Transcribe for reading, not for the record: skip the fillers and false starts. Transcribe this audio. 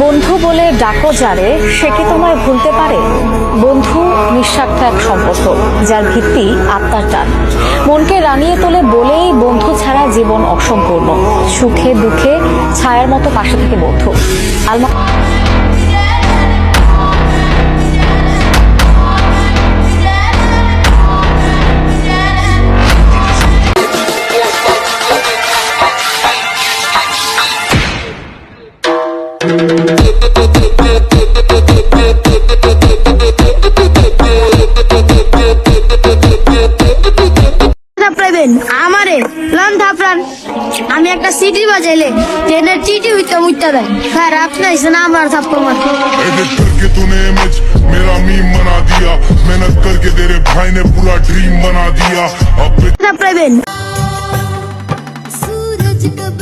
বন্ধু বলে ডাকো যারে, সে কি তোমায় ভুলতে পারে? বন্ধু নিঃস্বার্থ এক সম্পর্ক, যার ভিত্তি আত্মার টান। মনকে রানিয়ে তোলে বলেই বন্ধু ছাড়া জীবন অসম্পূর্ণ। সুখে দুঃখে ছায়ার মতো পাশে থাকে বন্ধু। আলমা আমারে লন থাপরান আমি একটা সিটি বাজাইলে ট্রেনের টিটি উঠতে উঠতে দেয় স্যার আপনার না আমার থাপ্পড় মারতে एडिट करके तूने इमेज मेरा मीम बना दिया मेहनत करके तेरे भाई ने पूरा ड्रीम बना दिया अब থাপড়াবেন सूरज कब